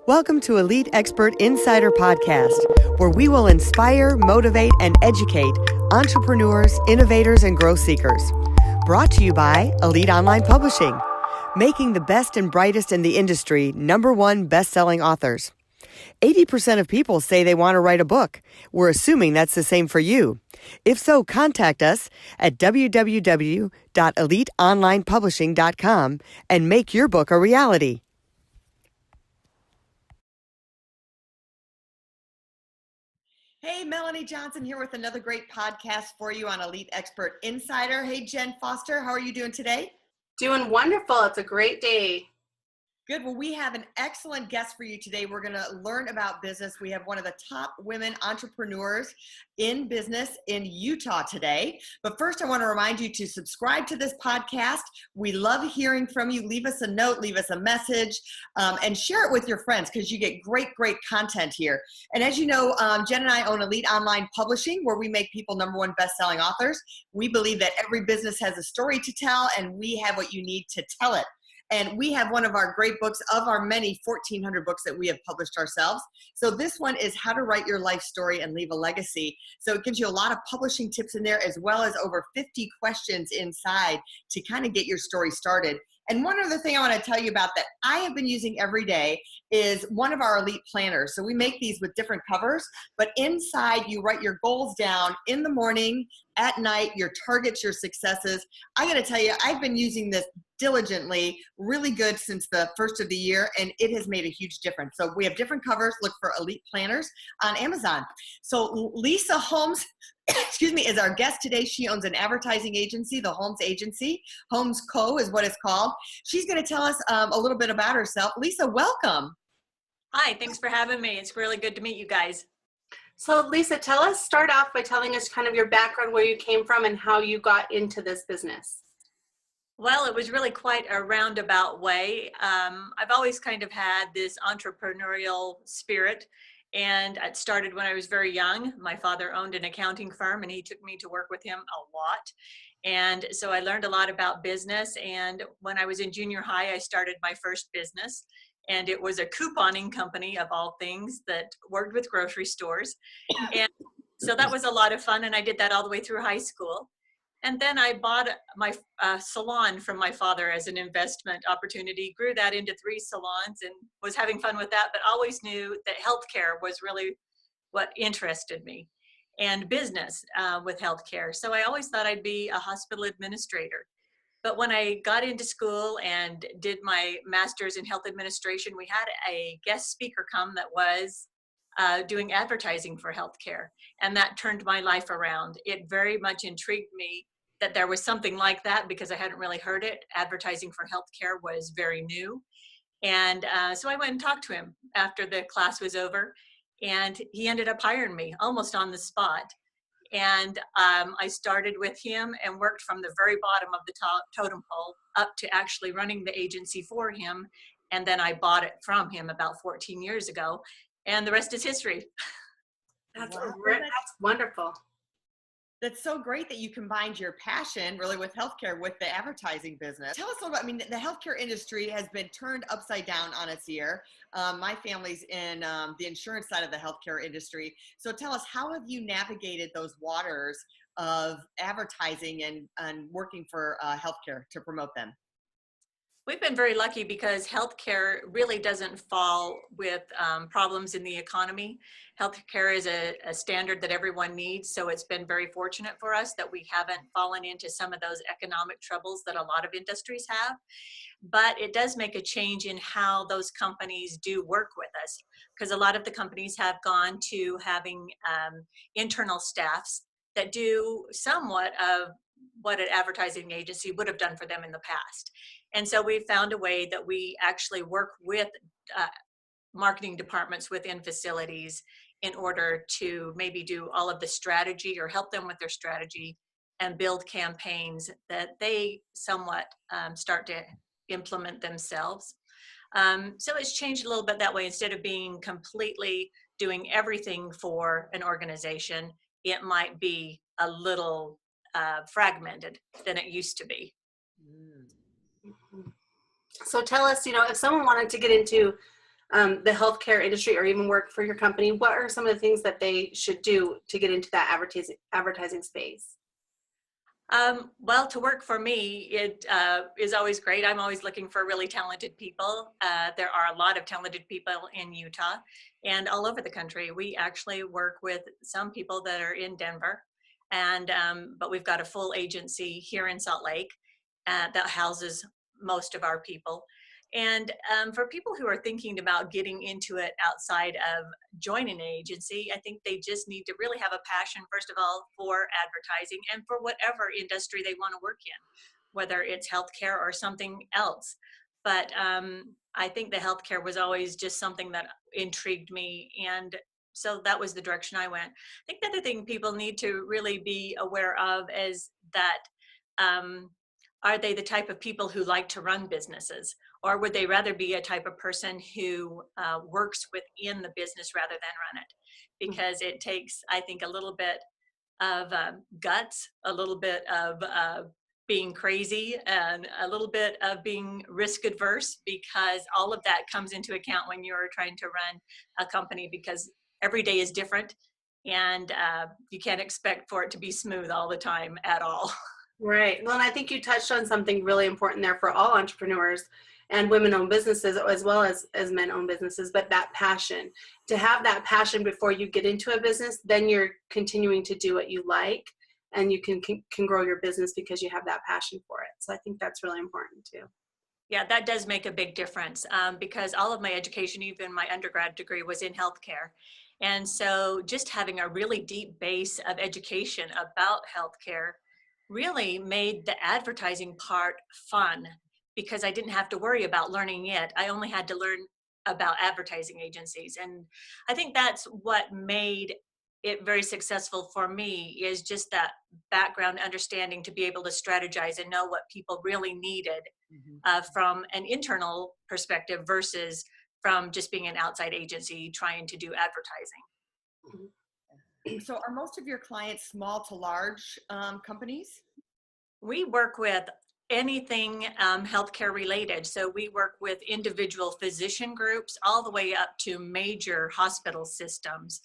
Welcome to Elite Expert Insider Podcast, where we will inspire, motivate, and educate entrepreneurs, innovators, and growth seekers. Brought to you by Elite Online Publishing, making the best and brightest in the industry #1 best-selling authors. 80% of people say they want to write a book. We're assuming that's the same for you. If so, contact us at www.eliteonlinepublishing.com and make your book a reality. Hey, Melanie Johnson here with another great podcast for you on Elite Expert Insider. Hey, Jen Foster, how are you doing today? Doing wonderful. It's a great day. Good. Well, we have an excellent guest for you today. We're going to learn about business. We have one of the top women entrepreneurs in business in Utah today. But first, I want to remind you to subscribe to this podcast. We love hearing from you. Leave us a note, leave us a message, and share it with your friends because you get great content here. And as you know, Jen and I own Elite Online Publishing, where we make people #1 best-selling authors. We believe that every business has a story to tell, and we have what you need to tell it. And we have one of our great books of our many 1,400 books that we have published ourselves. So this one is How to Write Your Life Story and Leave a Legacy. So it gives you a lot of publishing tips in there, as well as over 50 questions inside to kind of get your story started. And one other thing I want to tell you about that I have been using every day is one of our elite planners. So we make these with different covers, but inside you write your goals down in the morning, at night, your targets, your successes. I got to tell you, I've been using this diligently, really good since the first of the year, and it has made a huge difference. So we have different covers. Look for Elite Planners on Amazon. So Lisa Holmes, excuse me, is our guest today. She owns an advertising agency, the Holmes Agency. Holmes Co. is what it's called. She's going to tell us a little bit about herself. Lisa, welcome. Hi, thanks for having me. It's really good to meet you guys. So Lisa, start off by telling us kind of your background, where you came from and how you got into this business. Well, it was really quite a roundabout way. I've always kind of had this entrepreneurial spirit, and it started when I was very young. My father owned an accounting firm, and he took me to work with him a lot. And so I learned a lot about business. And when I was in junior high, I started my first business. And it was a couponing company, of all things, that worked with grocery stores. And so that was a lot of fun, and I did that all the way through high school. And then I bought my salon from my father as an investment opportunity, grew that into 3 salons, and was having fun with that, but always knew that healthcare was really what interested me, and business with healthcare. So I always thought I'd be a hospital administrator. But when I got into school and did my master's in health administration, we had a guest speaker come that was doing advertising for healthcare. And that turned my life around. It very much intrigued me that there was something like that, because I hadn't really heard it. Advertising for healthcare was very new. And so I went and talked to him after the class was over, and he ended up hiring me almost on the spot. And I started with him and worked from the very bottom of the totem pole up to actually running the agency for him. And then I bought it from him about 14 years ago. And the rest is history. That's wonderful. That's so great that you combined your passion really with healthcare with the advertising business. Tell us a little about, the healthcare industry has been turned upside down on its ear. My family's in the insurance side of the healthcare industry. So tell us, how have you navigated those waters of advertising and working for healthcare to promote them? We've been very lucky because healthcare really doesn't fall with problems in the economy. Healthcare is a standard that everyone needs, so it's been very fortunate for us that we haven't fallen into some of those economic troubles that a lot of industries have. But it does make a change in how those companies do work with us, because a lot of the companies have gone to having internal staffs that do somewhat of what an advertising agency would have done for them in the past. And so we found a way that we actually work with marketing departments within facilities in order to maybe do all of the strategy or help them with their strategy and build campaigns that they somewhat start to implement themselves. So it's changed a little bit that way. Instead of being completely doing everything for an organization, it might be a little fragmented than it used to be. So tell us, if someone wanted to get into the healthcare industry or even work for your company, what are some of the things that they should do to get into that advertising space? Well, to work for me, it is always great. I'm always looking for really talented people. There are a lot of talented people in Utah and all over the country. We actually work with some people that are in Denver, and but we've got a full agency here in Salt Lake that houses most of our people. And for people who are thinking about getting into it outside of joining an agency, I think they just need to really have a passion, first of all, for advertising and for whatever industry they want to work in, whether it's healthcare or something else. But I think the healthcare was always just something that intrigued me. And so that was the direction I went. I think the other thing people need to really be aware of is that um, are they the type of people who like to run businesses? Or would they rather be a type of person who works within the business rather than run it? Because it takes, I think, a little bit of guts, a little bit of being crazy, and a little bit of being risk adverse, because all of that comes into account when you're trying to run a company, because every day is different, and you can't expect for it to be smooth all the time at all. Right. Well, and I think you touched on something really important there for all entrepreneurs and women-owned businesses as well as men-owned businesses, but that passion. To have that passion before you get into a business, then you're continuing to do what you like, and you can grow your business because you have that passion for it. So I think that's really important too. Yeah, that does make a big difference, because all of my education, even my undergrad degree, was in healthcare. And so just having a really deep base of education about healthcare really made the advertising part fun, because I didn't have to worry about learning it. I only had to learn about advertising agencies. And I think that's what made it very successful for me, is just that background understanding to be able to strategize and know what people really needed Mhm. from an internal perspective versus from just being an outside agency trying to do advertising. So are most of your clients small to large companies? We work with anything healthcare related. So we work with individual physician groups all the way up to major hospital systems,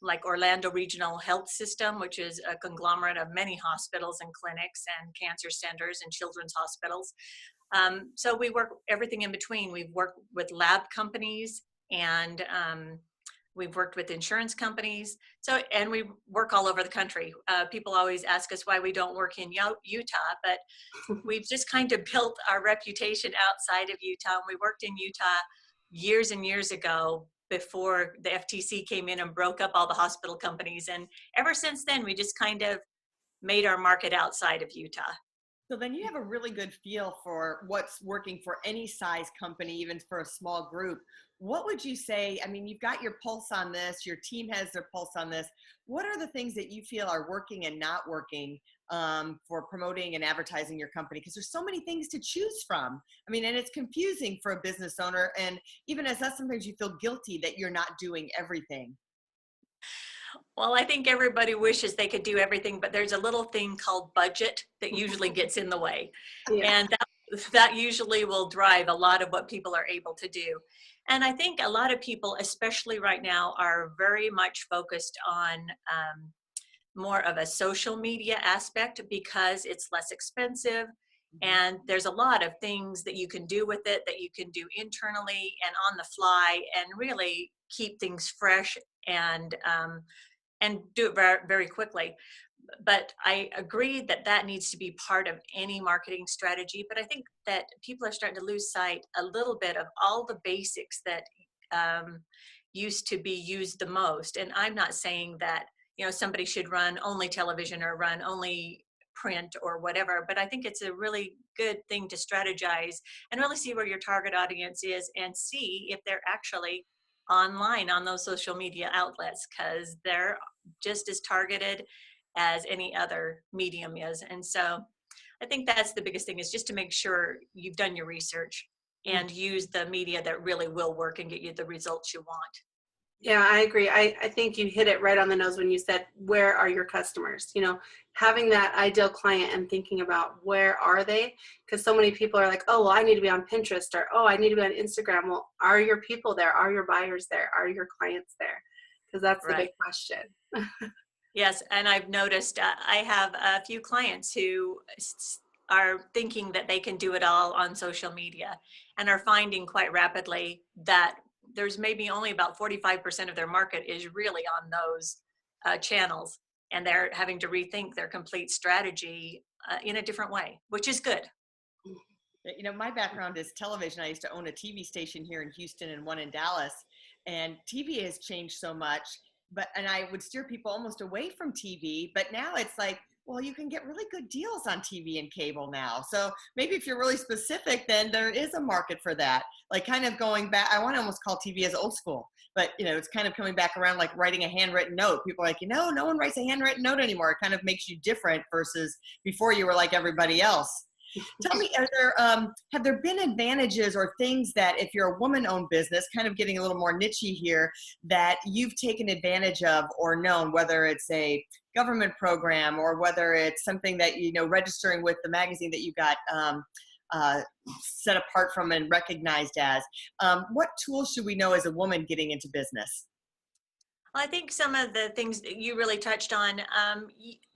like Orlando Regional Health System, which is a conglomerate of many hospitals and clinics and cancer centers and children's hospitals. So we work everything in between. We've worked with lab companies, and we've worked with insurance companies. So, and we work all over the country. People always ask us why we don't work in Utah, but we've just kind of built our reputation outside of Utah. We worked in Utah years and years ago before the FTC came in and broke up all the hospital companies. And ever since then, we just kind of made our market outside of Utah. So then you have a really good feel for what's working for any size company, even for a small group. What would you say? I mean, you've got your pulse on this, your team has their pulse on this. What are the things that you feel are working and not working for promoting and advertising your company? Because there's so many things to choose from. I mean, and it's confusing for a business owner. And even as us, sometimes you feel guilty that you're not doing everything. Well, I think everybody wishes they could do everything, but there's a little thing called budget that usually gets in the way. Yeah. And that usually will drive a lot of what people are able to do. And I think a lot of people, especially right now, are very much focused on more of a social media aspect because it's less expensive. Mhm. And there's a lot of things that you can do with it that you can do internally and on the fly and really keep things fresh and do it very, very quickly. But I agree that that needs to be part of any marketing strategy. But I think that people are starting to lose sight a little bit of all the basics that used to be used the most. And I'm not saying that, you know, somebody should run only television or run only print or whatever, but I think it's a really good thing to strategize and really see where your target audience is and see if they're actually online on those social media outlets, because they're just as targeted as any other medium is. And so I think that's the biggest thing, is just to make sure you've done your research and use the media that really will work and get you the results you want. Yeah, I agree. I think you hit it right on the nose when you said, where are your customers? Having that ideal client and thinking about where are they? Because so many people are like, oh, well, I need to be on Pinterest, or, oh, I need to be on Instagram. Well, are your people there? Are your buyers there? Are your clients there? Because that's the big Right. question. Yes, and I've noticed I have a few clients who are thinking that they can do it all on social media and are finding quite rapidly that there's maybe only about 45% of their market is really on those channels, and they're having to rethink their complete strategy in a different way, which is good. My background is television. I used to own a TV station here in Houston and one in Dallas, and TV has changed so much. And I would steer people almost away from TV, but now it's like, well, you can get really good deals on TV and cable now. So maybe if you're really specific, then there is a market for that. Like kind of going back, I want to almost call TV as old school, but it's kind of coming back around like writing a handwritten note. People are like, no one writes a handwritten note anymore. It kind of makes you different versus before you were like everybody else. Tell me, have there been advantages or things that if you're a woman-owned business, kind of getting a little more nichey here, that you've taken advantage of or known, whether it's a government program or whether it's something that, registering with the magazine that you got uh, set apart from and recognized as, what tools should we know as a woman getting into business? I think some of the things that you really touched on,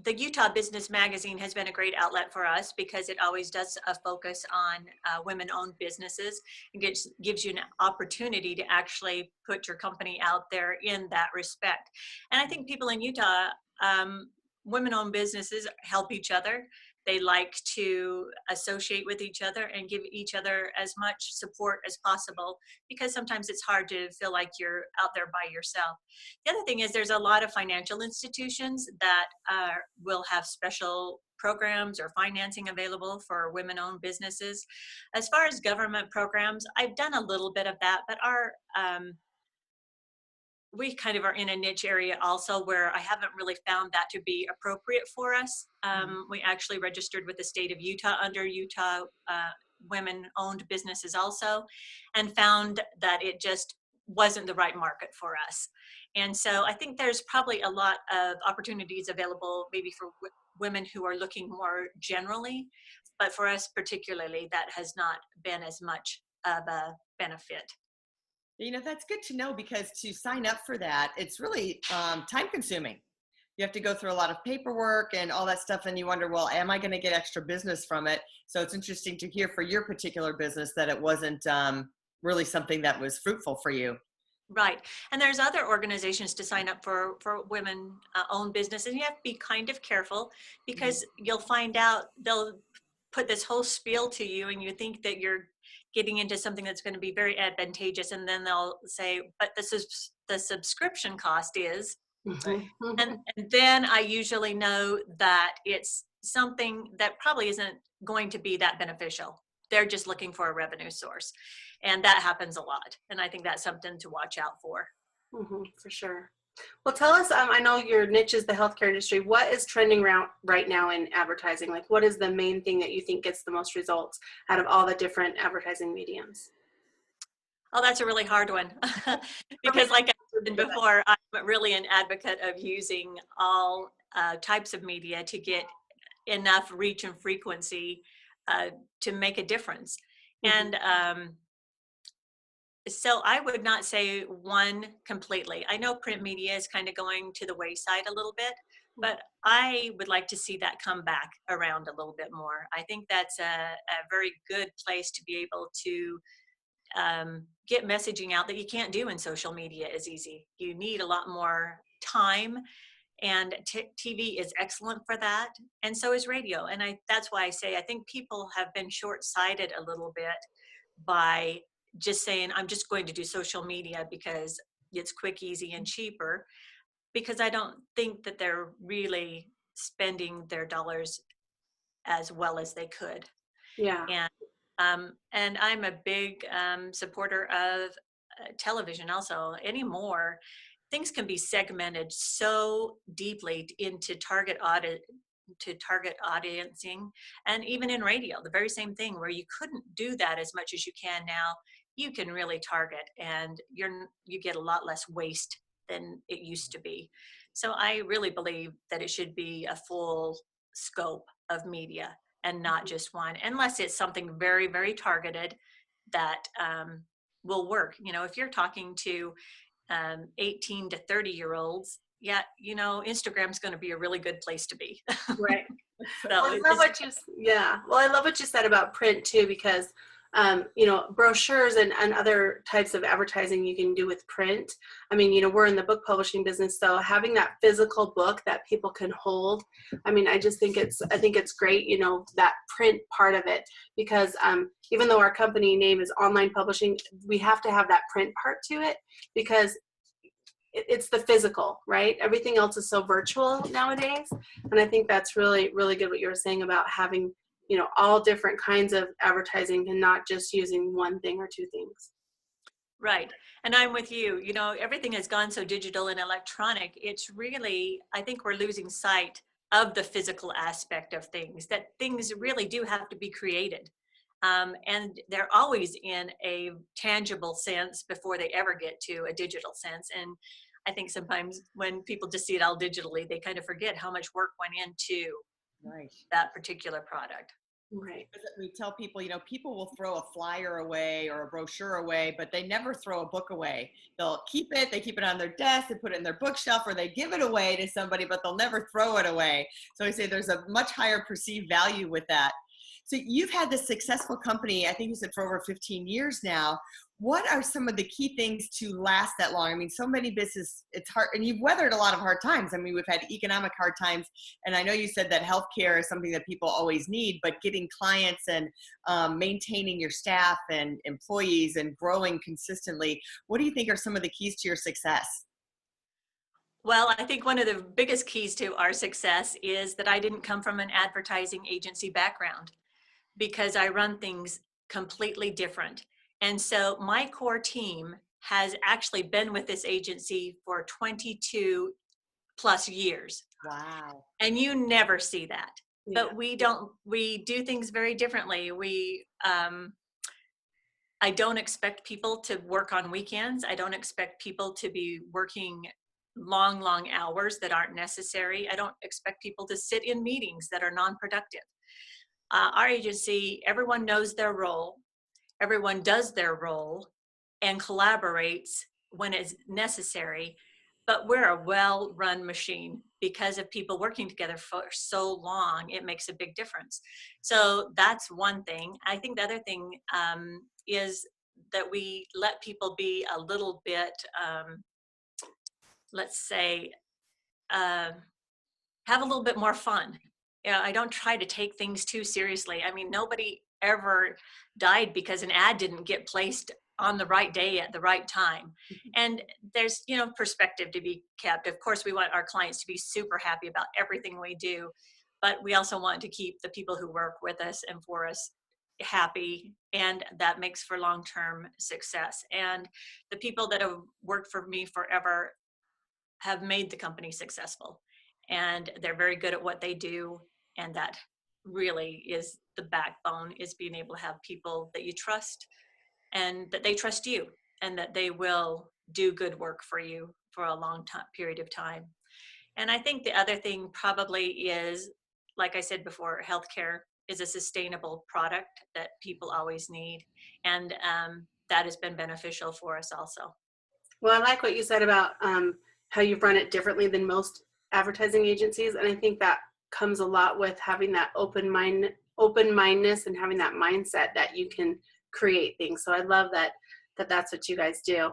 the Utah Business Magazine has been a great outlet for us because it always does a focus on women-owned businesses. It gives you an opportunity to actually put your company out there in that respect. And I think people in Utah, women-owned businesses help each other. They like to associate with each other and give each other as much support as possible because sometimes it's hard to feel like you're out there by yourself. The other thing is there's a lot of financial institutions that will have special programs or financing available for women-owned businesses. As far as government programs, I've done a little bit of that, but we kind of are in a niche area also where I haven't really found that to be appropriate for us. We actually registered with the state of Utah under Utah women-owned businesses also, and found that it just wasn't the right market for us. And so I think there's probably a lot of opportunities available maybe for women who are looking more generally, but for us particularly, that has not been as much of a benefit. That's good to know because to sign up for that, it's really time consuming. You have to go through a lot of paperwork and all that stuff. And you wonder, well, am I going to get extra business from it? So it's interesting to hear for your particular business that it wasn't really something that was fruitful for you. Right. And there's other organizations to sign up for women owned business. And you have to be kind of careful because you'll find out they'll put this whole spiel to you and you think that you're getting into something that's going to be very advantageous. And then they'll say, but the subscription cost is, Right. and then I usually know that it's something that probably isn't going to be that beneficial. They're just looking for a revenue source. And that happens a lot. And I think that's something to watch out for. For sure. Well, tell us, I know your niche is the healthcare industry. What is trending around right now in advertising? Like, what is the main thing that you think gets the most results out of all the different advertising mediums? Oh, that's a really hard one. Because like I mentioned before, I'm really an advocate of using all types of media to get enough reach and frequency to make a difference. Mhm. And so I would not say one completely. I know print media is kind of going to the wayside a little bit, but I would like to see that come back around a little bit more. I think that's a very good place to be able to get messaging out that you can't do in social media as easy. You need a lot more time, and TV is excellent for that, and so is radio. And that's why I say I think people have been short-sighted a little bit by just saying I'm just going to do social media because it's quick, easy, and cheaper. Because I don't think that they're really spending their dollars as well as they could. Yeah. And I'm a big supporter of television also. Anymore, things can be segmented so deeply into target audiencing, and even in radio, the very same thing where you couldn't do that as much as you can now you can really target, and you get a lot less waste than it used to be. So I really believe that it should be a full scope of media and not just one, unless it's something very, very targeted that will work. If you're talking to 18 to 30-year-olds, yeah, Instagram's going to be a really good place to be. Right. So Well, I love what you, yeah. Well, I love what you said about print too, because, brochures and other types of advertising you can do with print. I mean, we're in the book publishing business, so having that physical book that people can hold. I mean, I think it's great, that print part of it, because even though our company name is online publishing, we have to have that print part to it, because it's the physical, right? Everything else is so virtual nowadays. And I think that's really, really good what you were saying about having, all different kinds of advertising and not just using one thing or two things. Right. And I'm with you. Everything has gone so digital and electronic. It's really, I think we're losing sight of the physical aspect of things, that things really do have to be created. And they're always in a tangible sense before they ever get to a digital sense. And I think sometimes when people just see it all digitally, they kind of forget how much work went into Right. that particular product. Right. We tell people, people will throw a flyer away or a brochure away, but they never throw a book away. They'll keep it, they keep it on their desk, they put it in their bookshelf, or they give it away to somebody, but they'll never throw it away. So I say there's a much higher perceived value with that. So you've had this successful company, I think you said for over 15 years now. What are some of the key things to last that long? I mean, so many businesses, it's hard, and you've weathered a lot of hard times. I mean, we've had economic hard times, and I know you said that healthcare is something that people always need, but getting clients and maintaining your staff and employees and growing consistently, what do you think are some of the keys to your success? Well, I think one of the biggest keys to our success is that I didn't come from an advertising agency background, because I run things completely different. And so my core team has actually been with this agency for 22 plus years. Wow. And you never see that. Yeah. But we do things very differently. I don't expect people to work on weekends. I don't expect people to be working long, long hours that aren't necessary. I don't expect people to sit in meetings that are non-productive. Our agency, everyone knows their role, everyone does their role and collaborates when it's necessary, but we're a well-run machine. Because of people working together for so long, it makes a big difference. So that's one thing. I think the other thing is that we let people be a little bit, let's say, have a little bit more fun. I don't try to take things too seriously. I mean, nobody ever died because an ad didn't get placed on the right day at the right time. And there's, perspective to be kept. Of course, we want our clients to be super happy about everything we do, but we also want to keep the people who work with us and for us happy, and that makes for long-term success. And the people that have worked for me forever have made the company successful, and they're very good at what they do. And that really is the backbone, is being able to have people that you trust and that they trust you, and that they will do good work for you for a long time, period of time. And I think the other thing probably is, like I said before, healthcare is a sustainable product that people always need. And that has been beneficial for us also. Well, I like what you said about how you've run it differently than most advertising agencies. And I think that comes a lot with having that open-mindedness and having that mindset that you can create things. So I love that's what you guys do.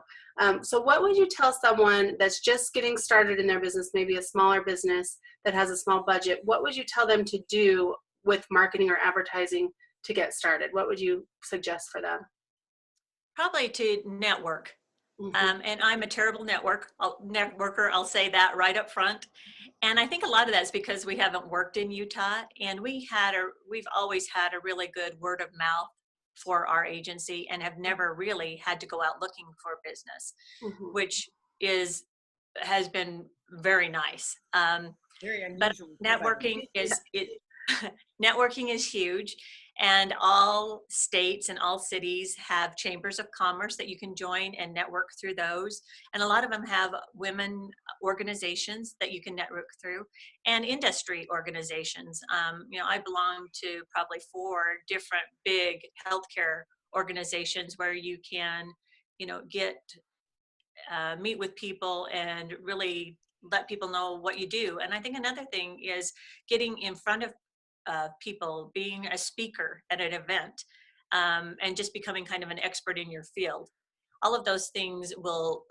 So what would you tell someone that's just getting started in their business, maybe a smaller business that has a small budget? What would you tell them to do with marketing or advertising to get started? What would you suggest for them? Probably to network. Mm-hmm. And I'm a terrible networker. I'll say that right up front. And I think a lot of that's because we haven't worked in Utah, and we've always had a really good word of mouth for our agency, and have never really had to go out looking for business, Mm-hmm. which has been very nice. Very But unusual. networking is networking is huge. And all states and all cities have chambers of commerce that you can join and network through those. And a lot of them have women organizations that you can network through, and industry organizations. I belong to probably 4 different big healthcare organizations where you can, get meet with people and really let people know what you do. And I think another thing is getting in front of people, being a speaker at an event, and just becoming kind of an expert in your field. All of those things will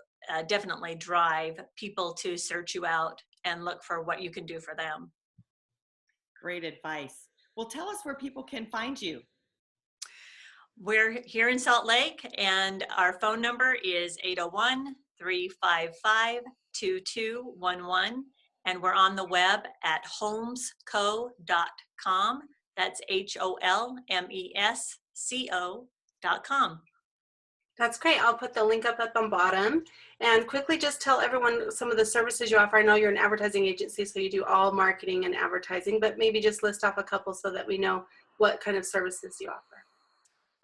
definitely drive people to search you out and look for what you can do for them. Great advice. Well, tell us where people can find you. We're here in Salt Lake, and our phone number is 801-355-2211. And we're on the web at holmesco.com. That's HOLMESCO.com. That's great. I'll put the link up at the bottom. And quickly just tell everyone some of the services you offer. I know you're an advertising agency, so you do all marketing and advertising, but maybe just list off a couple so that we know what kind of services you offer.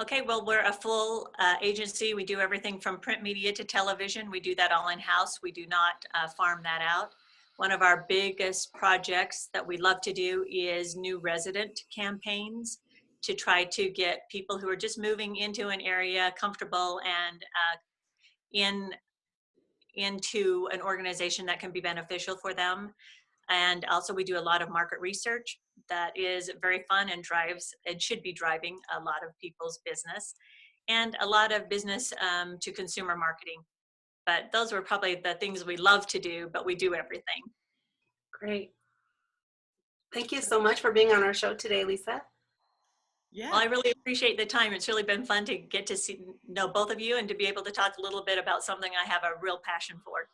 Okay, well, we're a full agency. We do everything from print media to television. We do that all in-house. We do not farm that out. One of our biggest projects that we love to do is new resident campaigns to try to get people who are just moving into an area comfortable and into an organization that can be beneficial for them. And also we do a lot of market research that is very fun and drives and should be driving a lot of people's business, and a lot of business to consumer marketing. But those were probably the things we love to do, but we do everything. Great. Thank you so much for being on our show today, Lisa. Yeah. Well, I really appreciate the time. It's really been fun to get to know both of you and to be able to talk a little bit about something I have a real passion for.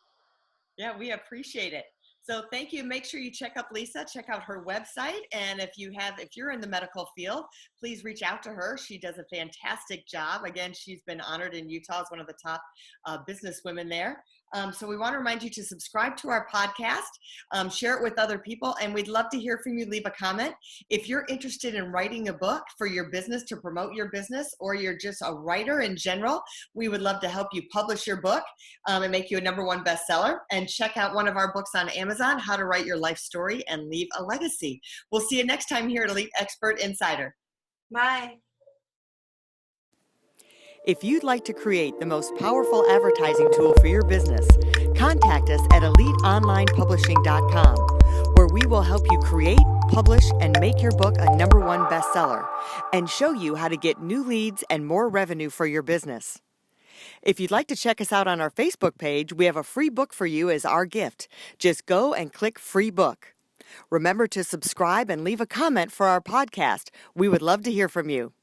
Yeah, we appreciate it. So thank you. Make sure you check out Lisa, check out her website. And if you're in the medical field, please reach out to her. She does a fantastic job. Again, she's been honored in Utah as one of the top business women there. So we want to remind you to subscribe to our podcast, share it with other people, and we'd love to hear from you. Leave a comment. If you're interested in writing a book for your business to promote your business, or you're just a writer in general, we would love to help you publish your book and make you a #1 bestseller. And check out one of our books on Amazon, How to Write Your Life Story and Leave a Legacy. We'll see you next time here at Elite Expert Insider. Bye. If you'd like to create the most powerful advertising tool for your business, contact us at eliteonlinepublishing.com, where we will help you create, publish, and make your book a #1 bestseller, and show you how to get new leads and more revenue for your business. If you'd like to check us out on our Facebook page, we have a free book for you as our gift. Just go and click Free Book. Remember to subscribe and leave a comment for our podcast. We would love to hear from you.